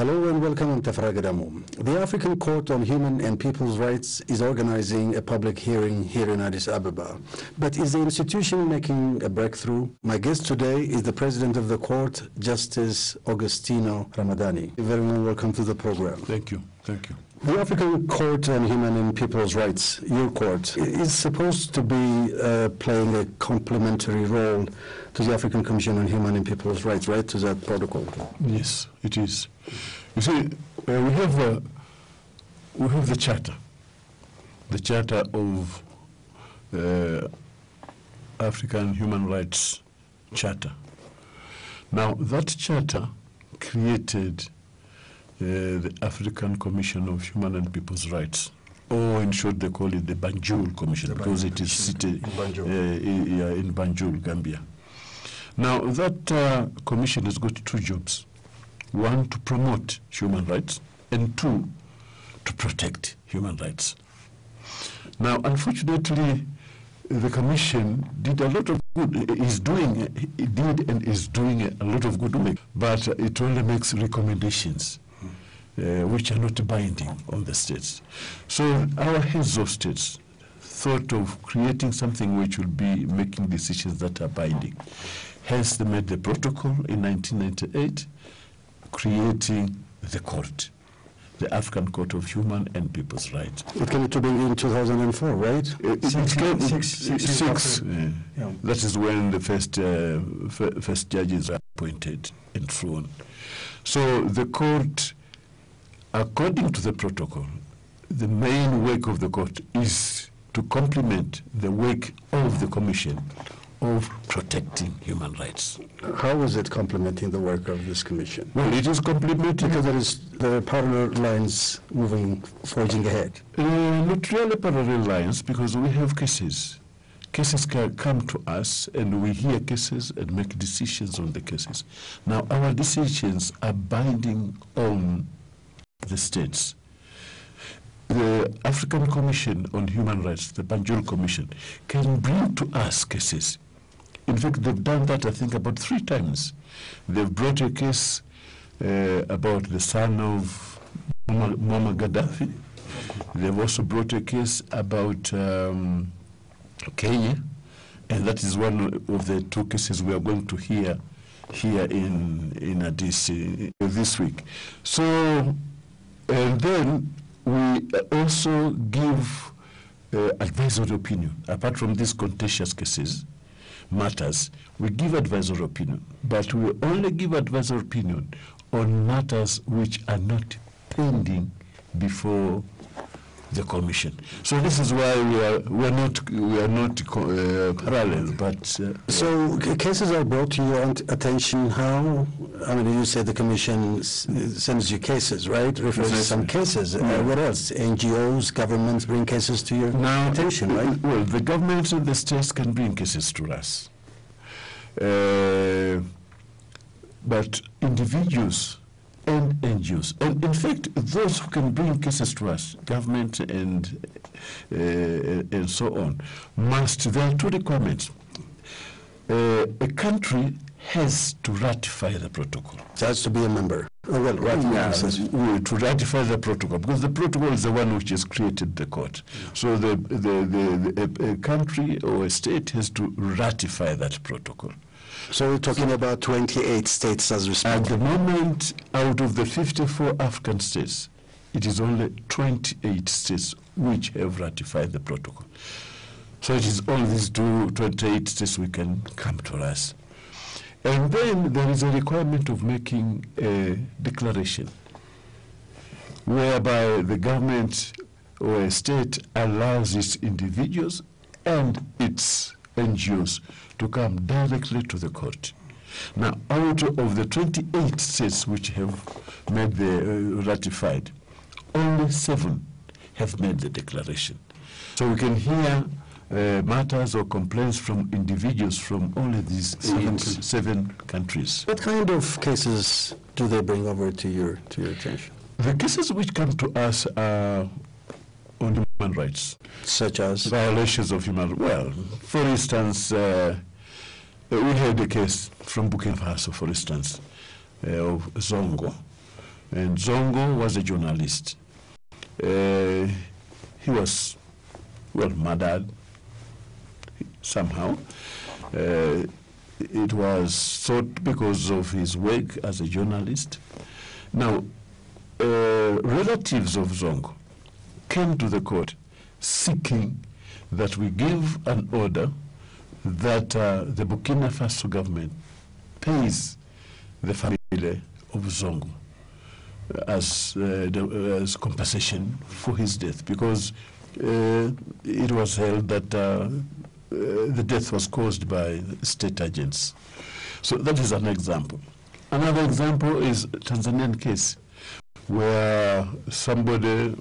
Hello and welcome on Tafragadamu. The African Court on Human and People's Rights is organizing a public hearing here in Addis Ababa. But is the institution making a breakthrough? My guest today is the President of the Court, Justice Augustino Ramadhani. Very warm welcome to the program. Thank you. Thank you. The African Court on Human and People's Rights, your court, is supposed to be playing a complementary role to the African Commission on Human and People's Rights, right, to that protocol? Yes, it is. You see, we have the Charter of African Human Rights Charter. Now, that charter created the African Commission of Human and People's Rights, or in short they call it the Banjul Commission, because it is seated in Banjul, Gambia. Now that commission has got two jobs: one, to promote human rights, and two, to protect human rights. Now, unfortunately, the commission did a lot of good. It did and is doing a lot of good work, but it only makes recommendations which are not binding on the states. So our heads of states thought of creating something which will be making decisions that are binding. Hence, they made the protocol in 1998, creating the court, the African Court of Human and People's Rights. It came to be in 2004, right? Six. That is when the first judges were appointed and thrown. So the court, according to the protocol, the main work of the court is to complement the work of the commission of protecting human rights. How is it complementing the work of this commission? Well, it is complementing because there are parallel lines forging ahead. Not really parallel lines, because we have cases. Cases can come to us, and we hear cases and make decisions on the cases. Now, our decisions are binding on the states. The African Commission on Human Rights, the Banjul Commission, can bring to us cases. In fact, they've done that, I think, about 3 times. They've brought a case about the son of Muammar Gaddafi. They've also brought a case about Kenya, and that is one of the 2 cases we are going to hear here in Addis this week. So, and then we also give advisory opinion. Apart from these contentious matters, we give advisory opinion, but we only give advisory opinion on matters which are not pending before the commission. So this is why we are not parallel. But so cases are brought to your attention. How? I mean, you said the commission sends you cases, right? Refers to some cases. What else? NGOs, governments bring cases to your attention, right? Well, the governments and the states can bring cases to us, but individuals and NGOs, and in fact, those who can bring cases to us, government and so on, there are 2 requirements. A country has to ratify the protocol. It has to be a member. To ratify the protocol, because the protocol is the one which has created the court. So a country or a state has to ratify that protocol. So we're talking about 28 states as respected. At the moment, out of the 54 African states, it is only 28 states which have ratified the protocol. So it is all these 28 states we can come to us. And then there is a requirement of making a declaration whereby the government or a state allows its individuals and its NGOs to come directly to the court. Now, out of the 28 states which have made the ratified, only 7 have made the declaration. So we can hear matters or complaints from individuals from only these 7 countries. What kind of cases do they bring over to your attention? The cases which come to us are on human rights. Such as? Violations of human rights. Well, for instance, we had a case from Burkina Faso, for instance, of Zongo, And Zongo was a journalist. He was, well, murdered somehow. It was thought because of his work as a journalist. Now, relatives of Zongo came to the court seeking that we give an order that the Burkina Faso government pays the family of Zongo as compensation for his death, because it was held that the death was caused by state agents. So that is an example. Another example is Tanzanian case, where somebody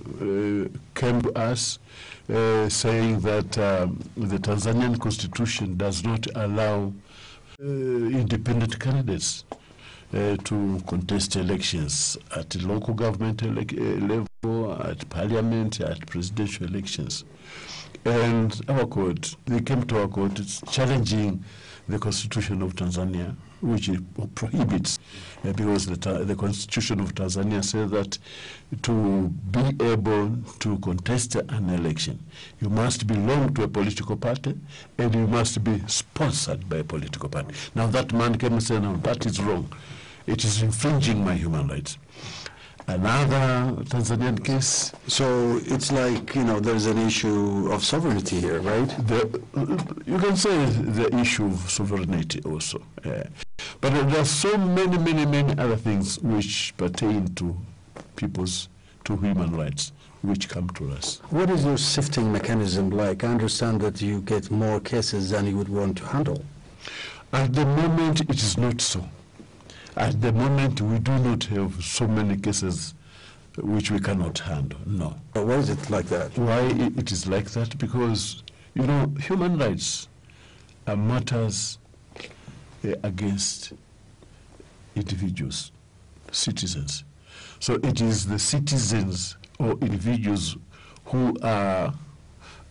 came to us saying that the Tanzanian constitution does not allow independent candidates to contest elections at local government level, at parliament, at presidential elections. And our court, they came to our court challenging the constitution of Tanzania, which prohibits, because the constitution of Tanzania says that to be able to contest an election, you must belong to a political party and you must be sponsored by a political party. Now that man came and said, no, that is wrong. It is infringing my human rights. Another Tanzanian case. So it's like, there's an issue of sovereignty here, right? You can say the issue of sovereignty also. But there are so many other things which pertain to human rights, which come to us. What is your sifting mechanism like? I understand that you get more cases than you would want to handle. At the moment, it is not so. At the moment, we do not have so many cases which we cannot handle, no. Why is it like that? Why it is like that? Because, human rights are matters against individuals, citizens. So it is the citizens or individuals who are,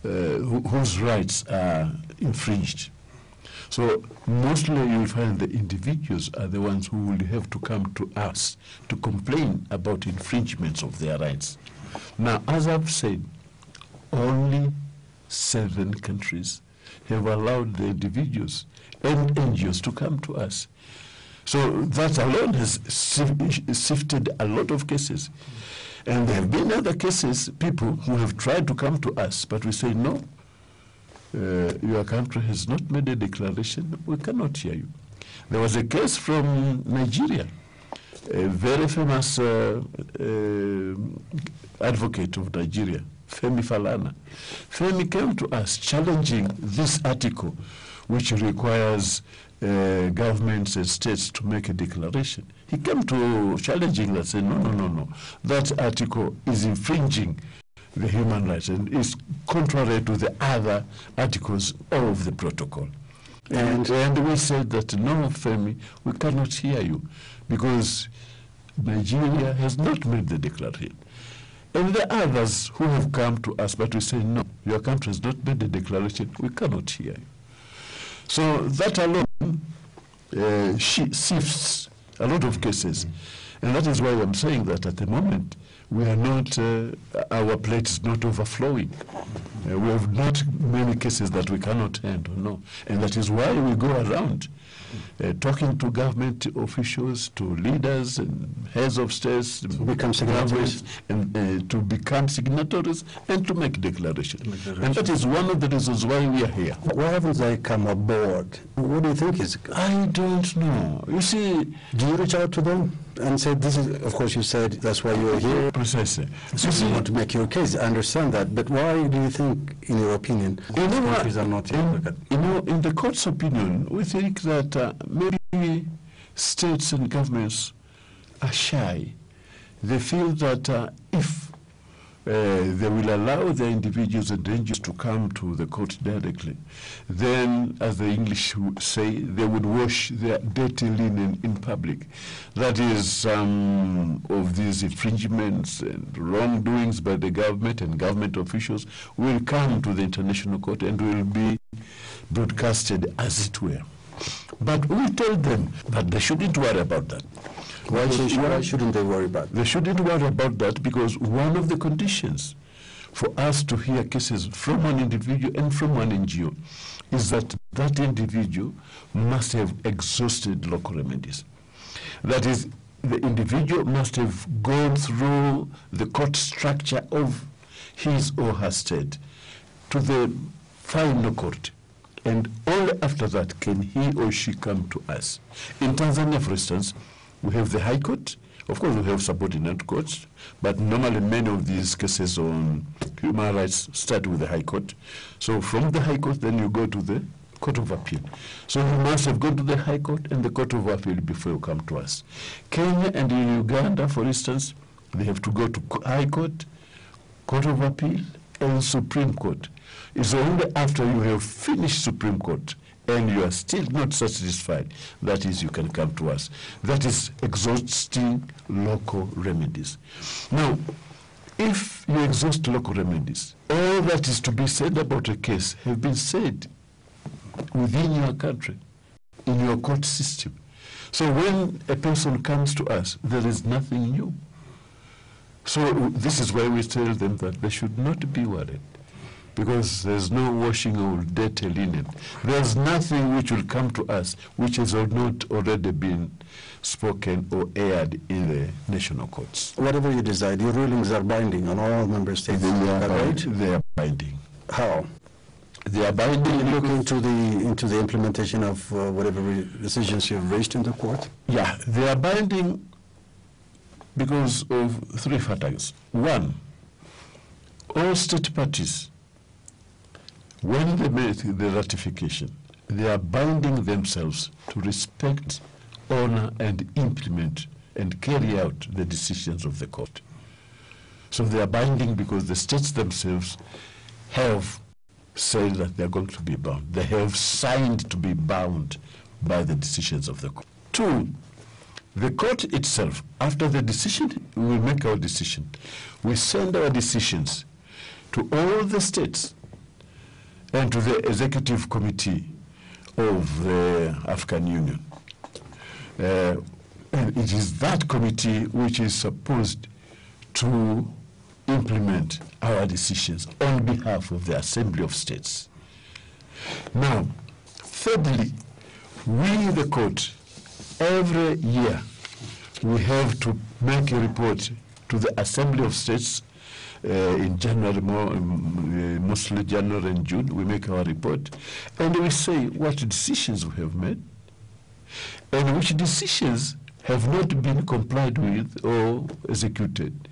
whose rights are infringed. So mostly you will find the individuals are the ones who will have to come to us to complain about infringements of their rights. Now, as I've said, only 7 countries have allowed the individuals and NGOs to come to us. So that alone has sifted a lot of cases. And there have been other cases, people who have tried to come to us, but we say no. Your country has not made a declaration, we cannot hear you. There was a case from Nigeria, a very famous advocate of Nigeria, Femi Falana. Femi came to us challenging this article, which requires governments and states to make a declaration. He came to challenging that, saying, no, that article is infringing the human rights and is contrary to the other articles of the protocol. And we said that, no, Femi, we cannot hear you because Nigeria has not made the declaration. And the others who have come to us, but we say, no, your country has not made the declaration, we cannot hear you. So that alone sifts a lot of cases. And that is why I'm saying that at the moment, we are not, our plate is not overflowing. We have not many cases that we cannot handle, no. And that is why we go around talking to government officials, to leaders and heads of states, to become signatories, and to become signatories and to make declarations. And that is one of the reasons why we are here. Why haven't they come aboard? What do you think is? I don't know. You see, do you reach out to them and say, this is, of course you said that's why you're here? Precisely. So you want to make your case, I understand that, but why do you think, in your opinion, countries are not here? In the court's opinion, we think that maybe states and governments are shy. They feel that if they will allow the individuals and NGOs to come to the court directly, then, as the English would say, they would wash their dirty linen in public. That is, of these infringements and wrongdoings by the government and government officials will come to the international court and will be broadcasted, as it were. But we told them that they shouldn't worry about that. Why shouldn't they worry about it? They shouldn't worry about that because one of the conditions for us to hear cases from an individual and from one NGO is that that individual must have exhausted local remedies. That is, the individual must have gone through the court structure of his or her state to the final court. And only after that can he or she come to us. In Tanzania, for instance, we have the High Court. Of course, we have subordinate courts, but normally many of these cases on human rights start with the High Court. So from the High Court, then you go to the Court of Appeal. So you must have gone to the High Court and the Court of Appeal before you come to us. Kenya and in Uganda, for instance, they have to go to High Court, Court of Appeal, and Supreme Court. It's only after you have finished Supreme Court and you are still not satisfied, that is, you can come to us. That is exhausting local remedies. Now, if you exhaust local remedies, all that is to be said about a case have been said within your country, in your court system. So when a person comes to us, there is nothing new. So this is why we tell them that they should not be worried, because there's no washing of dirty linen. There's nothing which will come to us which has not already been spoken or aired in the national courts. Whatever you decide, your rulings are binding on all member states. They are binding. How? They are binding. You look into the implementation of whatever decisions you've reached in the court? Yeah, they are binding because of three factors. One, all state parties, when they make the ratification, they are binding themselves to respect, honor, and implement and carry out the decisions of the court. So they are binding because the states themselves have said that they are going to be bound. They have signed to be bound by the decisions of the court. Two, the court itself, after the decision, we will make our decision. We send our decisions to all the states and to the executive committee of the African Union. And it is that committee which is supposed to implement our decisions on behalf of the Assembly of States. Now, thirdly, we, the court, every year we have to make a report to the Assembly of States in January, mostly January and June. We make our report and we say what decisions we have made and which decisions have not been complied with or executed.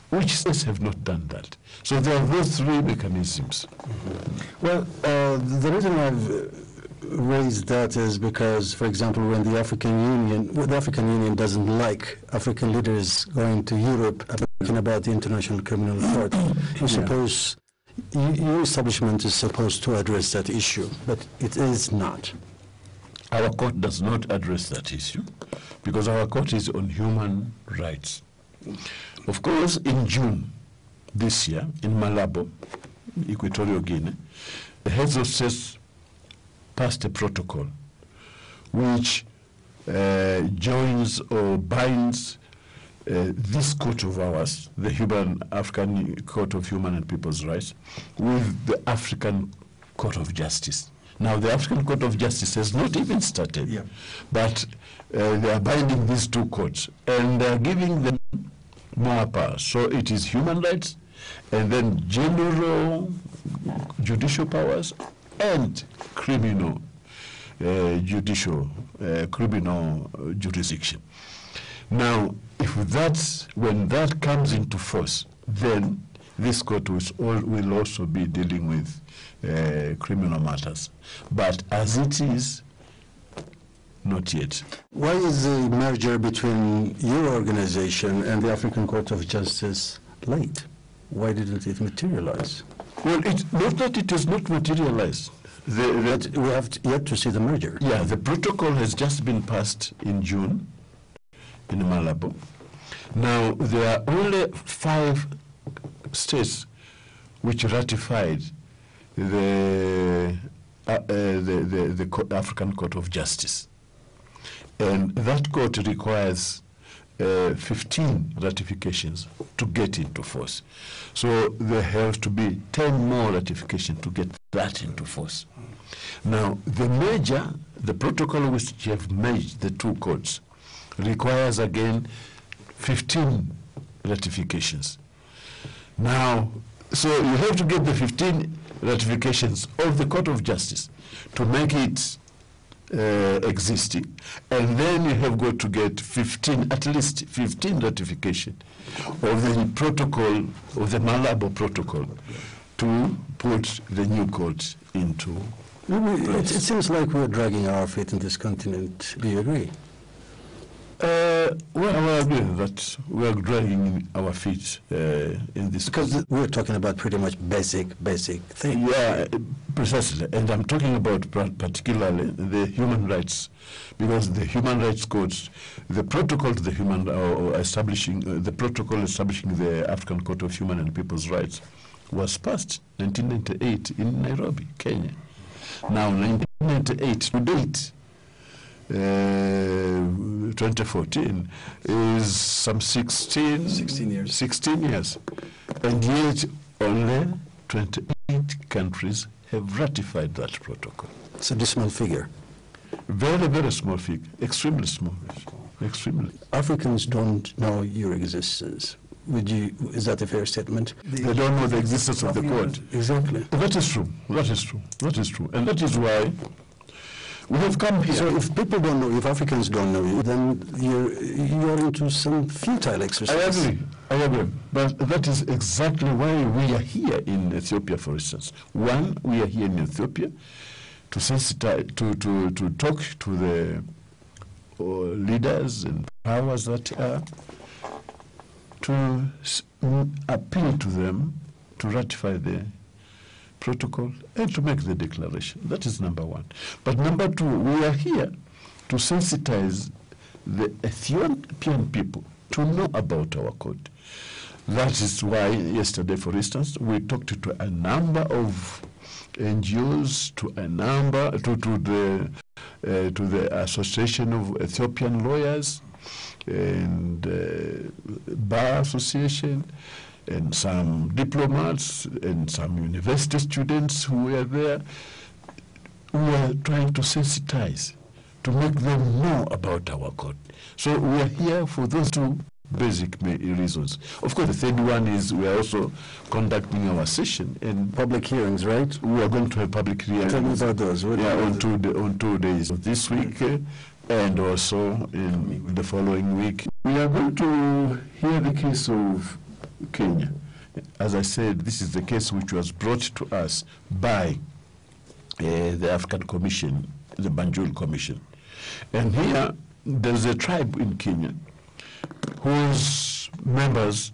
Which states have not done that? So there are those three mechanisms. Well, the reason I've raised that is because, for example, when the African Union doesn't like African leaders going to Europe talking about the International Criminal Court, your establishment is supposed to address that issue, but it is not. Our court does not address that issue because our court is on human rights. Of course, in June this year, in Malabo, Equatorial Guinea, the heads of states passed a protocol which joins or binds this court of ours, the African Court of Human and People's Rights, with the African Court of Justice. Now, the African Court of Justice has not even started, but they are binding these two courts, and they are giving them more power. So it is human rights, and then general judicial powers, and criminal criminal jurisdiction. Now, when that comes into force, then this court will also be dealing with criminal matters. But as it is, not yet. Why is the merger between your organization and the African Court of Justice late? Why didn't it materialize? Well, not that it has not materialized. But we have yet to see the merger. Yeah, the protocol has just been passed in June in Malabo. Now, there are only 5 states which ratified the African Court of Justice. And that court requires 15 ratifications to get into force. So there has to be 10 more ratifications to get that into force. Now, the protocol which have merged the two courts requires again 15 ratifications. Now, so you have to get the 15 ratifications of the Court of Justice to make it existing, and then you have got to get 15, at least 15 ratification of the protocol, of the Malabo protocol, to put the new court into it seems like we're dragging our feet in this continent. Do you agree? Well, I agree that we are dragging our feet in this. Because we're talking about pretty much basic things. Yeah, precisely. And I'm talking about particularly the human rights, because the human rights codes, the protocol to the human, establishing the protocol establishing the African Court of Human and People's Rights was passed 1998 in Nairobi, Kenya. Now, 1998 to date, 2014 is some 16 years. 16 years. And yet only 28 countries have ratified that protocol. It's a dismal figure. Very, very small figure. Extremely small. Extremely. Africans don't know your existence. Is that a fair statement? They don't know the existence of the court. Exactly. That is true. That is true. That is true. And that is why we have come here. So if people don't know, if Africans don't know you, then you're into some futile exercise. I agree. But that is exactly why we are here in Ethiopia, for instance. One, we are here in Ethiopia to sensitize, to talk to the leaders and powers that are, to appeal to them to ratify the protocol and to make the declaration. That is number one. But number two, we are here to sensitize the Ethiopian people to know about our code. That is why yesterday, for instance, we talked to a number of NGOs, to the Association of Ethiopian Lawyers and Bar Association, and some diplomats and some university students who were there. We are trying to sensitize, to make them know about our code. So we are here for those two basic reasons. Of course, the third one is we are also conducting our session and public hearings, right? We are going to have public hearings. Tell me about those. On 2 days this week and also in the following week. We are going to hear the case of Kenya. As I said, this is the case which was brought to us by the African Commission, the Banjul Commission. And here, there's a tribe in Kenya whose members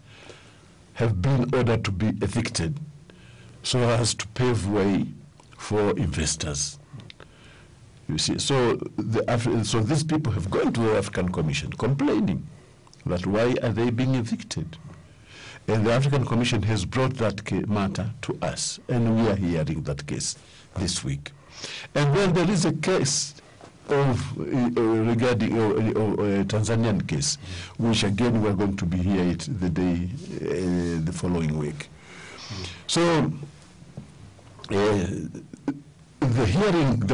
have been ordered to be evicted so as to pave way for investors. You see, so these people have gone to the African Commission complaining that why are they being evicted? And the African Commission has brought that matter to us, and we are hearing that case this week. And then there is a case regarding a Tanzanian case, which again we are going to be here the following week. So the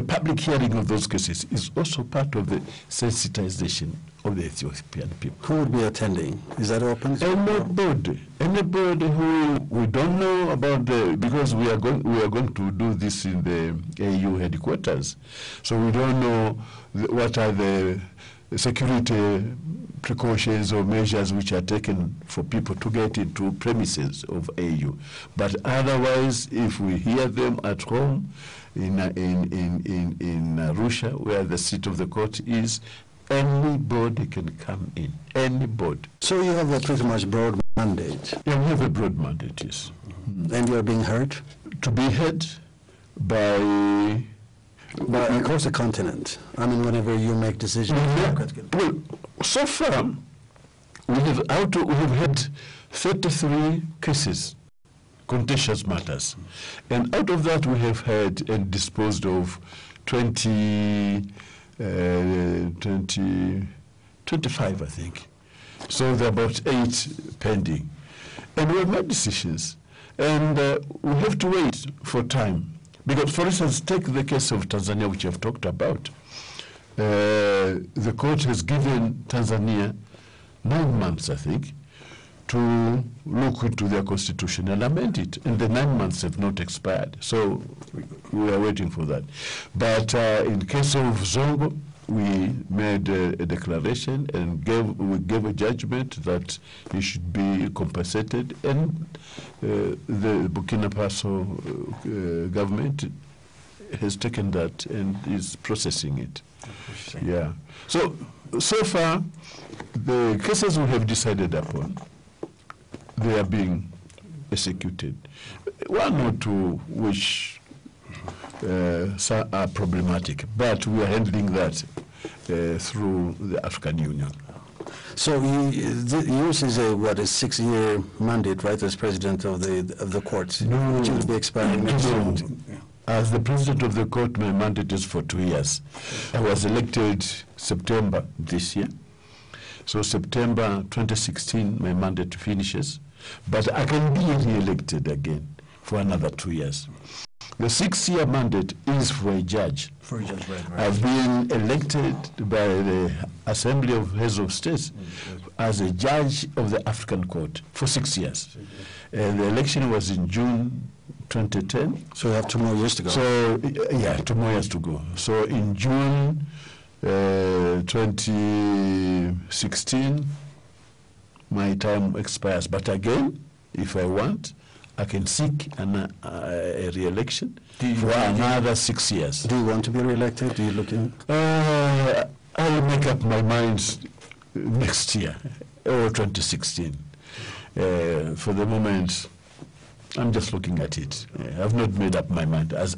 public hearing of those cases is also part of the sensitization of the Ethiopian people. Who would be attending? Is that open? Anybody who we don't know about because we are going to do this in the AU headquarters, so we don't know what are the security precautions or measures which are taken for people to get into premises of AU. But otherwise, if we hear them at home in Arusha, where the seat of the court is, anybody can come in, anybody. So you have a pretty much broad mandate. Yeah, we have a broad mandate, yes. And you are being heard? To be heard by across the continent. I mean, whenever you make decisions. Well, so far, we have had 33 cases contentious matters. And out of that, we have had and disposed of 25, I think. So there are about 8 pending. And we have made decisions. And we have to wait for time. Because, for instance, take the case of Tanzania, which I've talked about. The court has given Tanzania 9 months, I think, to look into their constitution and amend it. And the 9 months have not expired. So we are waiting for that. But in the case of Zongo, we made a declaration and we gave a judgment that he should be compensated, and the Burkina Faso government has taken that and is processing it. Yeah. So far, the cases we have decided upon, they are being executed. One or two which are problematic, but we are handling that through the African Union. So yours is a 6-year mandate, right, as president of the court? No, which will be expiring next month. As the president of the court, my mandate is for 2 years. I was elected September this year. So September 2016, my mandate finishes, but I can be re-elected again for another 2 years. The 6-year mandate is for a judge. For a judge, right. I've been elected by the Assembly of Heads of States as a judge of the African Court for 6 years. And the election was in June 2010. So you have 2 more years to go. So, yeah, 2 more years to go. So in June 2016, my time expires. But again, if I want, I can seek a re-election for another 6 years. Do you want to be re-elected? Do you look in? I'll make up my mind next year, or 2016. For the moment, I'm just looking at it. I've not made up my mind as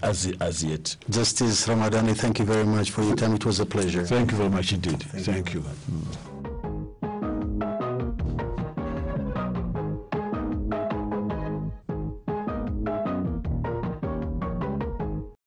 yet. Justice Ramadhani, thank you very much for your time. It was a pleasure. Thank you very much indeed. Thank you.